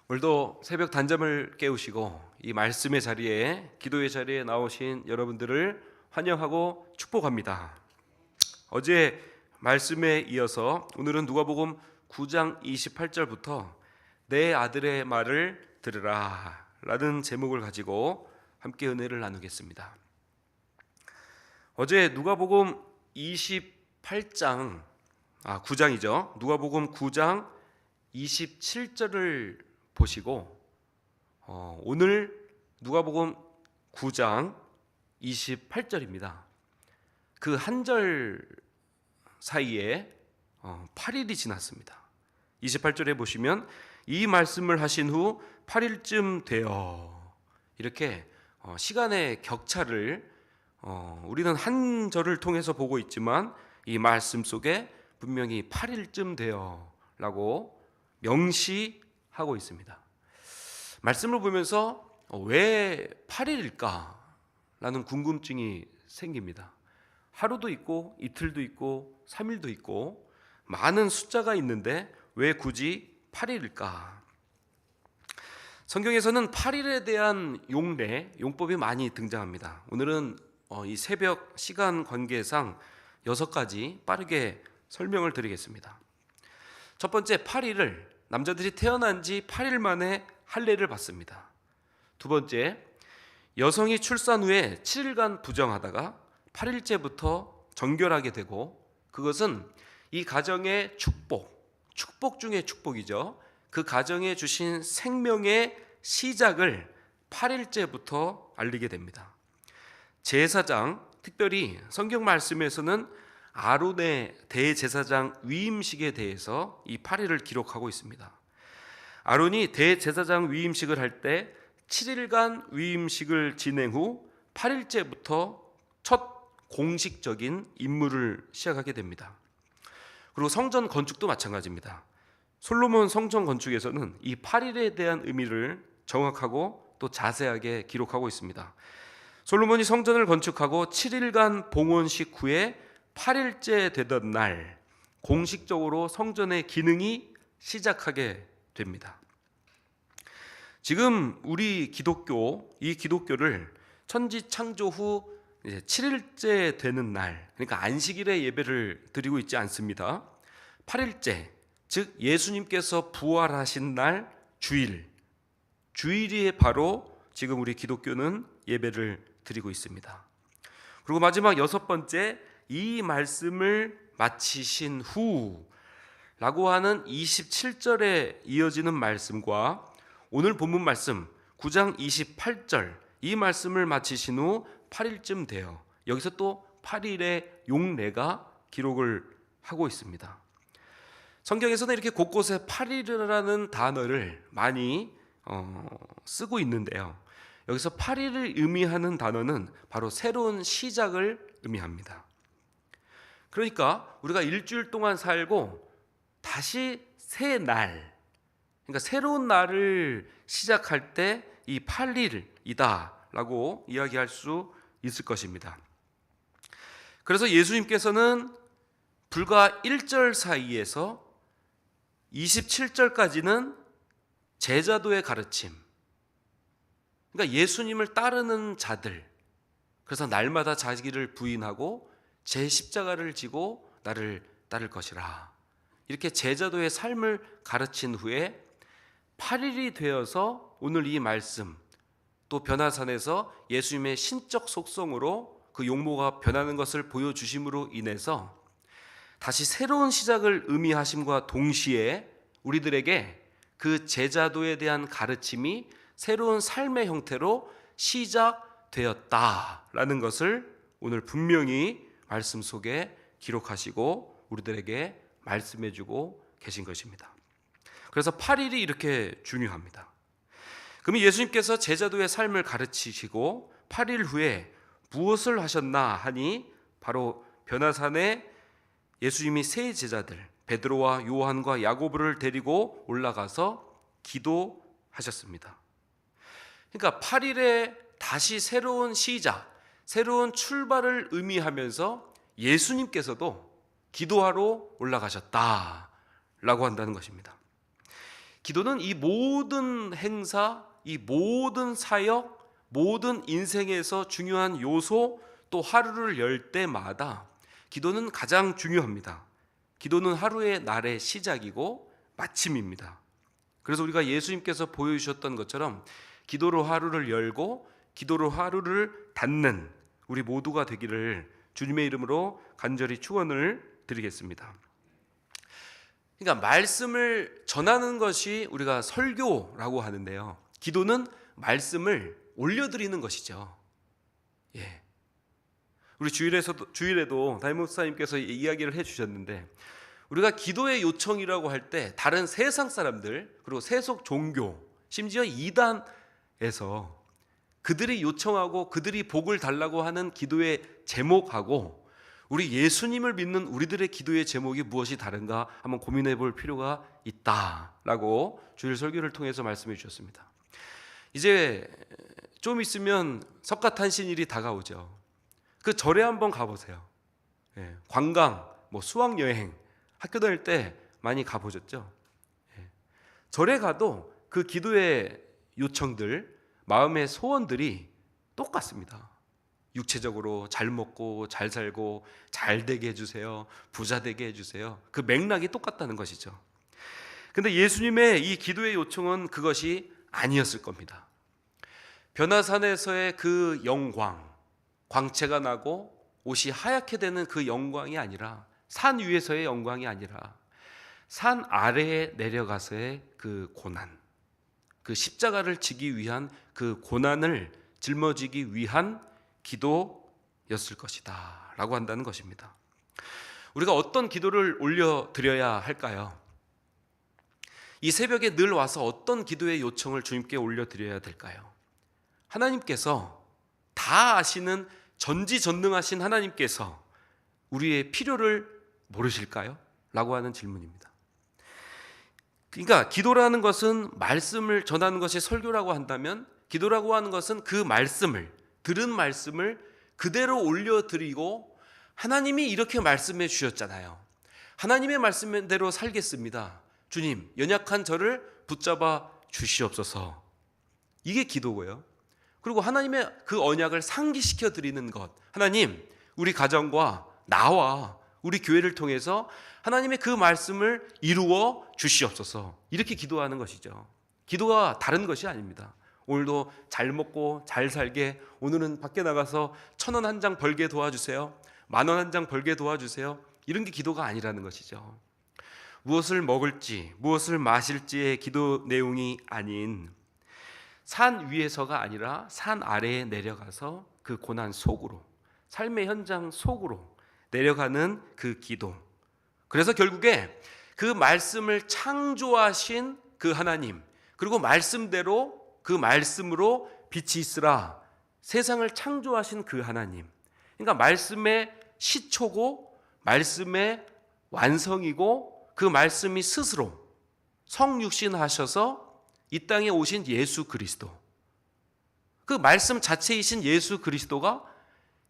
오늘도 새벽 단잠을 깨우시고 이 말씀의 자리에, 기도의 자리에 나오신 여러분들을 환영하고 축복합니다. 어제 말씀에 이어서 오늘은 누가복음 9장 28절부터 내 아들의 말을 들으라 라는 제목을 가지고 함께 은혜를 나누겠습니다. 어제 누가복음 9장이죠. 누가복음 9장 27절을 보시고 오늘 누가복음 9장 28절입니다. 그 한 절 사이에 8일이 지났습니다. 28절에 보시면 이 말씀을 하신 후 8일쯤 되어, 이렇게 시간의 격차를 우리는 한 절을 통해서 보고 있지만 이 말씀 속에 분명히 8일쯤 되어 라고 명시하고 있습니다. 말씀을 보면서 왜 8일일까? 라는 궁금증이 생깁니다. 하루도 있고 이틀도 있고 3일도 있고 많은 숫자가 있는데 왜 굳이 8일일까? 성경에서는 8일에 대한 용법이 많이 등장합니다. 오늘은 이 새벽 시간 관계상 6가지 빠르게 설명을 드리겠습니다. 첫 번째, 8일을 남자들이 태어난 지 8일 만에 할례를 받습니다. 두 번째, 여성이 출산 후에 7일간 부정하다가 8일째부터 정결하게 되고, 그것은 이 가정의 축복 중의 축복이죠. 그 가정에 주신 생명의 시작을 8일째부터 알리게 됩니다. 제사장, 특별히 성경 말씀에서는 아론의 대제사장 위임식에 대해서 이 8일을 기록하고 있습니다. 아론이 대제사장 위임식을 할 때 7일간 위임식을 진행 후 8일째부터 첫 공식적인 임무를 시작하게 됩니다. 그리고 성전 건축도 마찬가지입니다. 솔로몬 성전 건축에서는 이 8일에 대한 의미를 정확하고 또 자세하게 기록하고 있습니다. 솔로몬이 성전을 건축하고 7일간 봉헌식 후에 8일째 되던 날 공식적으로 성전의 기능이 시작하게 됩니다. 지금 우리 이 기독교를 천지 창조 후 7일째 되는 날, 그러니까 안식일에 예배를 드리고 있지 않습니다. 8일째, 즉 예수님께서 부활하신 날 주일이 바로 지금 우리 기독교는 예배를 드리고 있습니다. 그리고 마지막 6번째, 이 말씀을 마치신 후 라고 하는 27절에 이어지는 말씀과 오늘 본문 말씀 9장 28절, 이 말씀을 마치신 후 8일쯤 돼요. 여기서 또 8일의 용례가 기록을 하고 있습니다. 성경에서는 이렇게 곳곳에 8일이라는 단어를 많이 쓰고 있는데요. 여기서 8일을 의미하는 단어는 바로 새로운 시작을 의미합니다. 그러니까 우리가 일주일 동안 살고 다시 새 날, 그러니까 새로운 날을 시작할 때 이 8일이다 라고 이야기할 수 있을 것입니다. 그래서 예수님께서는 불과 1절 사이에서 27절까지는 제자도의 가르침, 그러니까 예수님을 따르는 자들, 그래서 날마다 자기를 부인하고 제 십자가를 지고 나를 따를 것이라, 이렇게 제자도의 삶을 가르친 후에 8일이 되어서 오늘 이 말씀, 또 변화산에서 예수님의 신적 속성으로 그 용모가 변하는 것을 보여주심으로 인해서 다시 새로운 시작을 의미하심과 동시에 우리들에게 그 제자도에 대한 가르침이 새로운 삶의 형태로 시작되었다라는 것을 오늘 분명히 말씀 속에 기록하시고 우리들에게 말씀해주고 계신 것입니다. 그래서 8일이 이렇게 중요합니다. 그럼 예수님께서 제자도의 삶을 가르치시고 8일 후에 무엇을 하셨나 하니 바로 변화산에 예수님이 세 제자들 베드로와 요한과 야고보를 데리고 올라가서 기도하셨습니다. 그러니까 8일에 다시 새로운 시작, 새로운 출발을 의미하면서 예수님께서도 기도하러 올라가셨다라고 한다는 것입니다. 기도는 이 모든 행사, 이 모든 사역, 모든 인생에서 중요한 요소, 또 하루를 열 때마다 기도는 가장 중요합니다. 기도는 하루의 날의 시작이고 마침입니다. 그래서 우리가 예수님께서 보여주셨던 것처럼 기도로 하루를 열고 기도로 하루를 닫는 우리 모두가 되기를 주님의 이름으로 간절히 축원을 드리겠습니다. 그러니까 말씀을 전하는 것이 우리가 설교라고 하는데요. 기도는 말씀을 올려드리는 것이죠. 예. 우리 주일에도 담임 목사님께서 이야기를 해주셨는데, 우리가 기도의 요청이라고 할 때 다른 세상 사람들, 그리고 세속 종교, 심지어 이단에서 그들이 요청하고 그들이 복을 달라고 하는 기도의 제목하고 우리 예수님을 믿는 우리들의 기도의 제목이 무엇이 다른가 한번 고민해 볼 필요가 있다라고 주일 설교를 통해서 말씀해 주셨습니다. 이제 좀 있으면 석가탄신일이 다가오죠. 그 절에 한번 가보세요. 예, 관광, 수학여행, 학교 다닐 때 많이 가보셨죠? 예, 절에 가도 그 기도의 요청들, 마음의 소원들이 똑같습니다. 육체적으로 잘 먹고 잘 살고 잘 되게 해주세요. 부자 되게 해주세요. 그 맥락이 똑같다는 것이죠. 근데 예수님의 이 기도의 요청은 그것이 아니었을 겁니다. 변화산에서의 그 영광, 광채가 나고 옷이 하얗게 되는 그 영광이 아니라, 산 위에서의 영광이 아니라 산 아래에 내려가서의 그 고난, 그 십자가를 지기 위한 그 고난을 짊어지기 위한 기도였을 것이다 라고 한다는 것입니다. 우리가 어떤 기도를 올려드려야 할까요? 이 새벽에 늘 와서 어떤 기도의 요청을 주님께 올려드려야 될까요? 하나님께서 다 아시는 전지전능하신 하나님께서 우리의 필요를 모르실까요? 라고 하는 질문입니다. 그러니까 기도라는 것은 말씀을 전하는 것이 설교라고 한다면, 기도라고 하는 것은 그 말씀을, 들은 말씀을 그대로 올려드리고, 하나님이 이렇게 말씀해 주셨잖아요. 하나님의 말씀대로 살겠습니다. 주님, 연약한 저를 붙잡아 주시옵소서. 이게 기도고요. 그리고 하나님의 그 언약을 상기시켜 드리는 것, 하나님, 우리 가정과 나와 우리 교회를 통해서 하나님의 그 말씀을 이루어 주시옵소서. 이렇게 기도하는 것이죠. 기도가 다른 것이 아닙니다. 오늘도 잘 먹고 잘 살게, 오늘은 밖에 나가서 1,000원 한 장 벌게 도와주세요. 10,000원 한 장 벌게 도와주세요. 이런 게 기도가 아니라는 것이죠. 무엇을 먹을지, 무엇을 마실지의 기도 내용이 아닌, 산 위에서가 아니라 산 아래에 내려가서 그 고난 속으로, 삶의 현장 속으로 내려가는 그 기도. 그래서 결국에 그 말씀을 창조하신 그 하나님, 그리고 말씀대로 그 말씀으로 빛이 있으라, 세상을 창조하신 그 하나님, 그러니까 말씀의 시초고 말씀의 완성이고 그 말씀이 스스로 성육신하셔서 이 땅에 오신 예수 그리스도, 그 말씀 자체이신 예수 그리스도가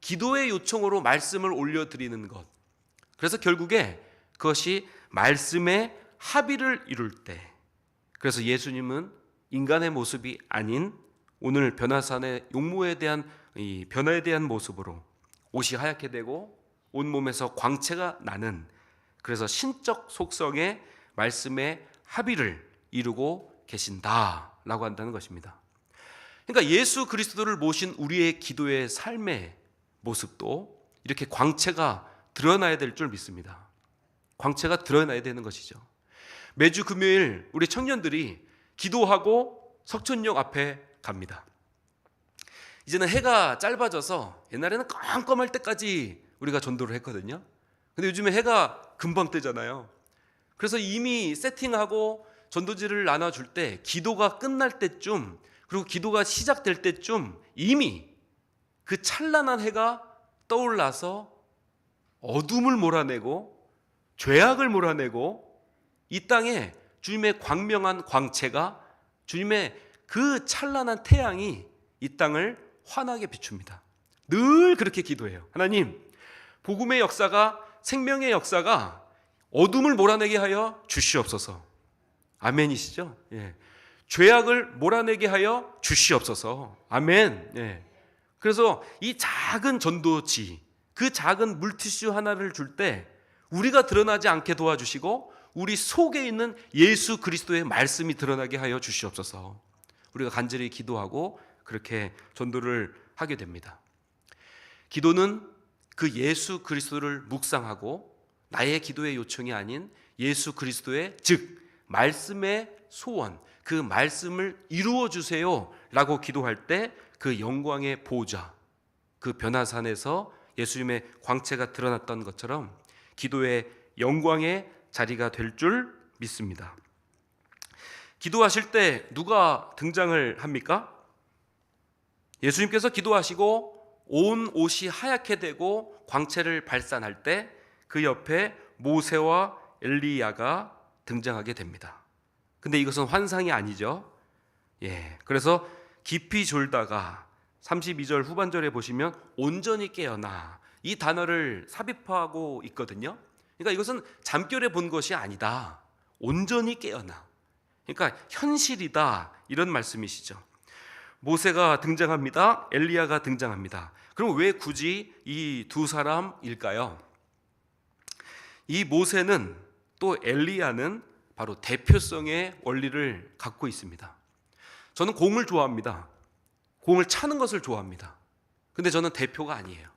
기도의 요청으로 말씀을 올려드리는 것. 그래서 결국에 그것이 말씀의 합의를 이룰 때, 그래서 예수님은 인간의 모습이 아닌 오늘 변화산의 용모에 대한 이 변화에 대한 모습으로 옷이 하얗게 되고 온몸에서 광채가 나는, 그래서 신적 속성의 말씀의 합의를 이루고 계신다라고 한다는 것입니다. 그러니까 예수 그리스도를 모신 우리의 기도의 삶의 모습도 이렇게 광채가 드러나야 될 줄 믿습니다. 광채가 드러나야 되는 것이죠. 매주 금요일 우리 청년들이 기도하고 석천역 앞에 갑니다. 이제는 해가 짧아져서 옛날에는 깜깜할 때까지 우리가 전도를 했거든요. 근데 요즘에 해가 금방 뜨잖아요. 그래서 이미 세팅하고 전도지를 나눠줄 때, 기도가 끝날 때쯤, 그리고 기도가 시작될 때쯤 이미 그 찬란한 해가 떠올라서 어둠을 몰아내고 죄악을 몰아내고 이 땅에 주님의 광명한 광채가, 주님의 그 찬란한 태양이 이 땅을 환하게 비춥니다. 늘 그렇게 기도해요. 하나님, 복음의 역사가, 생명의 역사가 어둠을 몰아내게 하여 주시옵소서. 아멘이시죠? 예. 죄악을 몰아내게 하여 주시옵소서. 아멘. 예. 그래서 이 작은 전도지, 그 작은 물티슈 하나를 줄 때 우리가 드러나지 않게 도와주시고 우리 속에 있는 예수 그리스도의 말씀이 드러나게 하여 주시옵소서. 우리가 간절히 기도하고 그렇게 전도를 하게 됩니다. 기도는 그 예수 그리스도를 묵상하고 나의 기도의 요청이 아닌 예수 그리스도의, 즉 말씀의 소원, 그 말씀을 이루어 주세요 라고 기도할 때 그 영광의 보좌, 그 변화산에서 예수님의 광채가 드러났던 것처럼 기도의 영광의 자리가 될 줄 믿습니다. 기도하실 때 누가 등장을 합니까? 예수님께서 기도하시고 온 옷이 하얗게 되고 광채를 발산할 때 그 옆에 모세와 엘리야가 등장하게 됩니다. 근데 이것은 환상이 아니죠. 예, 그래서 깊이 졸다가 32절 후반절에 보시면 온전히 깨어나, 이 단어를 삽입하고 있거든요. 그러니까 이것은 잠결에 본 것이 아니다. 온전히 깨어나. 그러니까 현실이다, 이런 말씀이시죠. 모세가 등장합니다. 엘리야가 등장합니다. 그럼 왜 굳이 이 두 사람일까요? 이 모세는 또 엘리야는 바로 대표성의 원리를 갖고 있습니다. 저는 공을 좋아합니다. 공을 차는 것을 좋아합니다. 근데 저는 대표가 아니에요.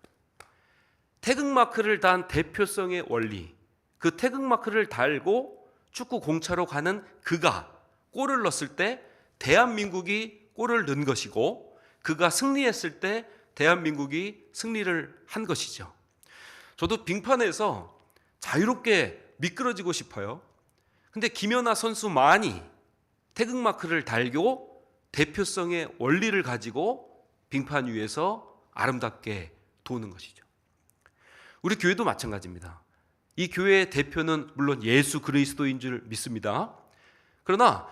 태극마크를 단 대표성의 원리, 그 태극마크를 달고 축구 공차로 가는 그가 골을 넣었을 때 대한민국이 골을 넣은 것이고, 그가 승리했을 때 대한민국이 승리를 한 것이죠. 저도 빙판에서 자유롭게 미끄러지고 싶어요. 근데 김연아 선수만이 태극마크를 달고 대표성의 원리를 가지고 빙판 위에서 아름답게 도는 것이죠. 우리 교회도 마찬가지입니다. 이 교회의 대표는 물론 예수 그리스도인 줄 믿습니다. 그러나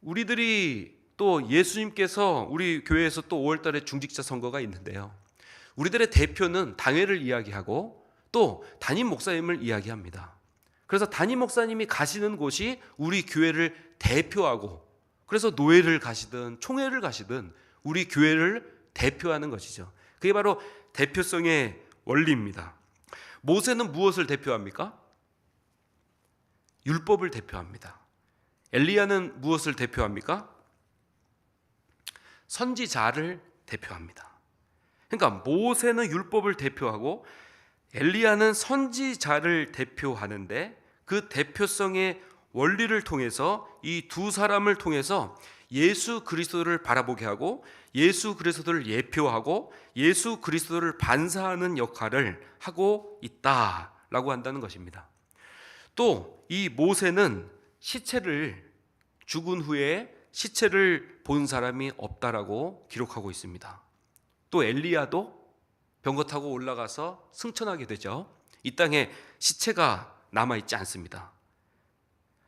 우리들이 또 예수님께서 우리 교회에서 또 5월 달에 중직자 선거가 있는데요. 우리들의 대표는 당회를 이야기하고 또 담임 목사님을 이야기합니다. 그래서 담임 목사님이 가시는 곳이 우리 교회를 대표하고, 그래서 노회를 가시든 총회를 가시든 우리 교회를 대표하는 것이죠. 그게 바로 대표성의 원리입니다. 모세는 무엇을 대표합니까? 율법을 대표합니다. 엘리야는 무엇을 대표합니까? 선지자를 대표합니다. 그러니까 모세는 율법을 대표하고 엘리야는 선지자를 대표하는데, 그 대표성의 원리를 통해서 이 두 사람을 통해서 예수 그리스도를 바라보게 하고 예수 그리스도를 예표하고 예수 그리스도를 반사하는 역할을 하고 있다라고 한다는 것입니다. 또 이 모세는 죽은 후에 시체를 본 사람이 없다라고 기록하고 있습니다. 또 엘리야도 병거 타고 올라가서 승천하게 되죠. 이 땅에 시체가 남아있지 않습니다.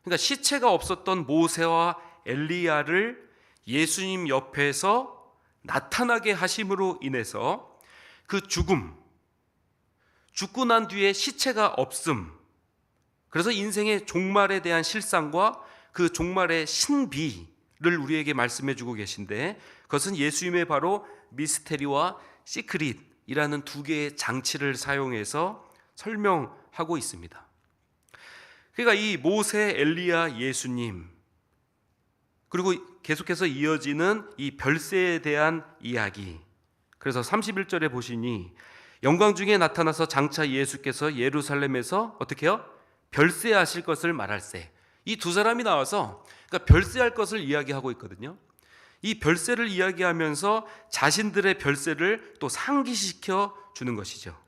그러니까 시체가 없었던 모세와 엘리야를 예수님 옆에서 나타나게 하심으로 인해서 그 죽고 난 뒤에 시체가 없음, 그래서 인생의 종말에 대한 실상과 그 종말의 신비를 우리에게 말씀해 주고 계신데, 그것은 예수님의 바로 미스테리와 시크릿이라는 두 개의 장치를 사용해서 설명하고 있습니다. 그러니까 이 모세, 엘리야, 예수님, 그리고 계속해서 이어지는 이 별세에 대한 이야기. 그래서 31절에 보시니 영광 중에 나타나서 장차 예수께서 예루살렘에서 어떻게 해요? 별세하실 것을 말할세. 이 두 사람이 나와서 그러니까 별세할 것을 이야기하고 있거든요. 이 별세를 이야기하면서 자신들의 별세를 또 상기시켜 주는 것이죠.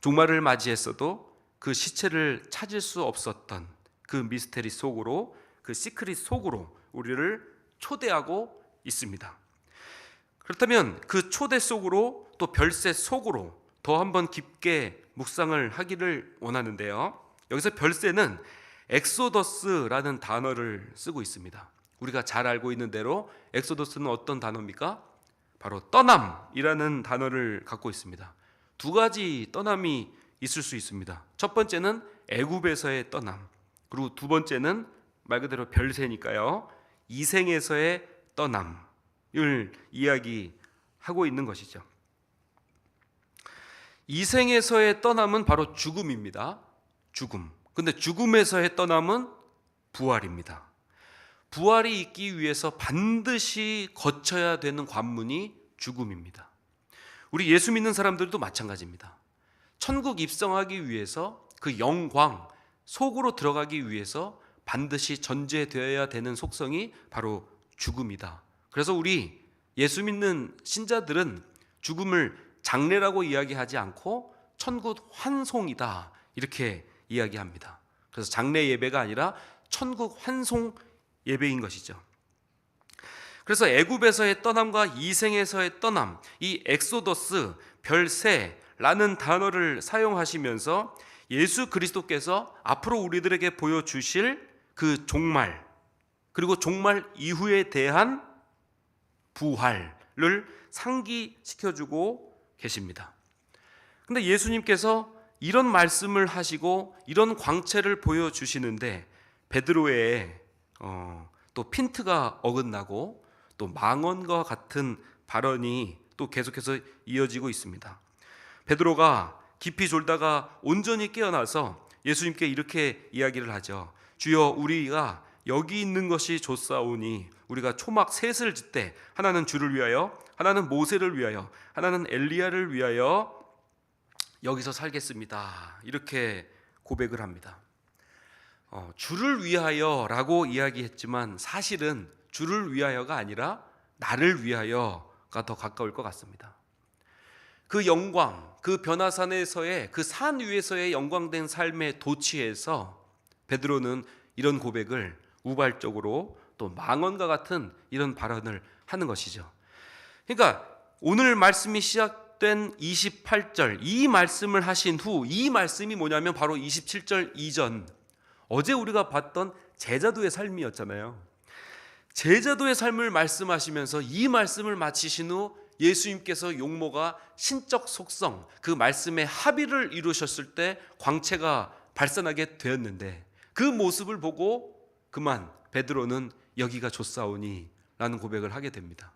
종말을 맞이했어도 그 시체를 찾을 수 없었던 그 미스테리 속으로, 그 시크릿 속으로 우리를 초대하고 있습니다. 그렇다면 그 초대 속으로, 또 별세 속으로 더 한번 깊게 묵상을 하기를 원하는데요. 여기서 별세는 엑소더스라는 단어를 쓰고 있습니다. 우리가 잘 알고 있는 대로 엑소더스는 어떤 단어입니까? 바로 떠남이라는 단어를 갖고 있습니다. 두 가지 떠남이 있을 수 있습니다. 첫 번째는 애굽에서의 떠남, 그리고 두 번째는 말 그대로 별세니까요. 이생에서의 떠남을 이야기하고 있는 것이죠. 이생에서의 떠남은 바로 죽음입니다. 죽음. 근데 죽음에서의 떠남은 부활입니다. 부활이 있기 위해서 반드시 거쳐야 되는 관문이 죽음입니다. 우리 예수 믿는 사람들도 마찬가지입니다. 천국 입성하기 위해서 그 영광 속으로 들어가기 위해서 반드시 전제되어야 되는 속성이 바로 죽음이다. 그래서 우리 예수 믿는 신자들은 죽음을 장례라고 이야기하지 않고 천국 환송이다 이렇게 이야기합니다. 그래서 장례 예배가 아니라 천국 환송 예배인 것이죠. 그래서 애굽에서의 떠남과 이생에서의 떠남, 이 엑소더스, 별세라는 단어를 사용하시면서 예수 그리스도께서 앞으로 우리들에게 보여주실 그 종말, 그리고 종말 이후에 대한 부활을 상기시켜주고 계십니다. 근데 예수님께서 이런 말씀을 하시고 이런 광채를 보여주시는데 베드로의 또 핀트가 어긋나고 또 망언과 같은 발언이 또 계속해서 이어지고 있습니다. 베드로가 깊이 졸다가 온전히 깨어나서 예수님께 이렇게 이야기를 하죠. 주여, 우리가 여기 있는 것이 좋사오니 우리가 초막 셋을 짓되 하나는 주를 위하여, 하나는 모세를 위하여, 하나는 엘리야를 위하여 여기서 살겠습니다. 이렇게 고백을 합니다. 주를 위하여라고 이야기했지만 사실은 주를 위하여가 아니라 나를 위하여가 더 가까울 것 같습니다. 그 영광, 그 변화산에서의 그 산 위에서의 영광된 삶의 도취에서 베드로는 이런 고백을 우발적으로 또 망언과 같은 이런 발언을 하는 것이죠. 그러니까 오늘 말씀이 시작된 28절 이 말씀을 하신 후 이 말씀이 뭐냐면 바로 27절 이전 어제 우리가 봤던 제자도의 삶이었잖아요. 제자도의 삶을 말씀하시면서 이 말씀을 마치신 후 예수님께서 용모가 신적 속성 그 말씀의 합의를 이루셨을 때 광채가 발산하게 되었는데 그 모습을 보고 그만 베드로는 여기가 좋사오니 라는 고백을 하게 됩니다.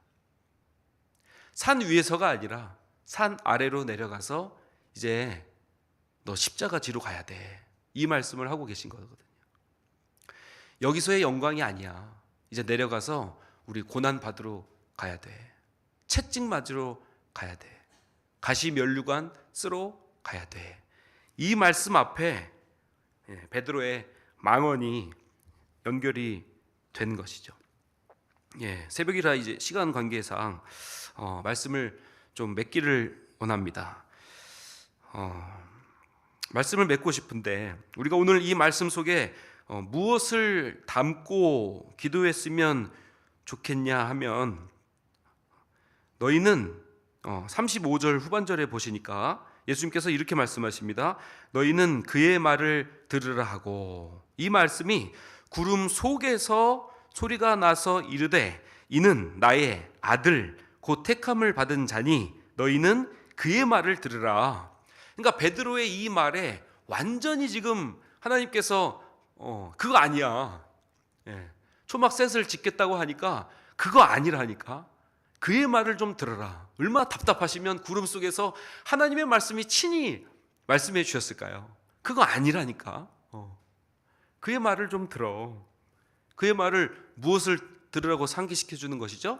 산 위에서가 아니라 산 아래로 내려가서 이제 너 십자가 지로 가야 돼. 이 말씀을 하고 계신 거거든요. 여기서의 영광이 아니야. 이제 내려가서 우리 고난 받으러 가야 돼. 채찍 맞으러 가야 돼. 가시 면류관 쓰러 가야 돼. 이 말씀 앞에 베드로의 망언이 연결이 된 것이죠. 새벽이라 이제 시간 관계상 말씀을 좀 맺기를 원합니다. 말씀을 맺고 싶은데 우리가 오늘 이 말씀 속에 무엇을 담고 기도했으면 좋겠냐 하면 너희는 35절 후반절에 보시니까 예수님께서 이렇게 말씀하십니다. 너희는 그의 말을 들으라 하고 이 말씀이 구름 속에서 소리가 나서 이르되 이는 나의 아들 곧 택함을 받은 자니 너희는 그의 말을 들으라. 그러니까 베드로의 이 말에 완전히 지금 하나님께서 그거 아니야. 초막 셋을 짓겠다고 하니까 그거 아니라니까. 그의 말을 좀 들어라. 얼마나 답답하시면 구름 속에서 하나님의 말씀이 친히 말씀해 주셨을까요? 그거 아니라니까. 그의 말을 좀 들어. 그의 말을 무엇을 들으라고 상기시켜 주는 것이죠?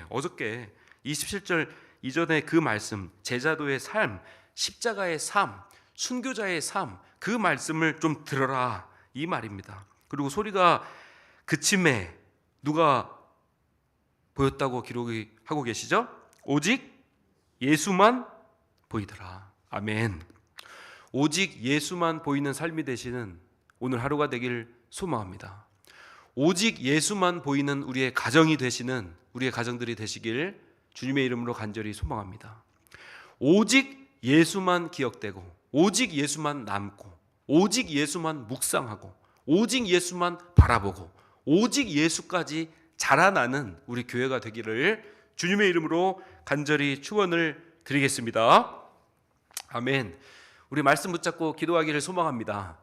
어저께 27절 이전에 그 말씀, 제자도의 삶, 십자가의 삶, 순교자의 삶, 그 말씀을 좀 들어라 이 말입니다. 그리고 소리가 그침에 누가 보였다고 기록이 하고 계시죠? 오직 예수만 보이더라. 아멘. 오직 예수만 보이는 삶이 되시는 오늘 하루가 되길 소망합니다. 오직 예수만 보이는 우리의 가정이 되시는 우리의 가정들이 되시길 주님의 이름으로 간절히 소망합니다. 오직 예수만 기억되고 오직 예수만 남고 오직 예수만 묵상하고 오직 예수만 바라보고 오직 예수까지 자라나는 우리 교회가 되기를 주님의 이름으로 간절히 축원을 드리겠습니다. 아멘. 우리 말씀 붙잡고 기도하기를 소망합니다.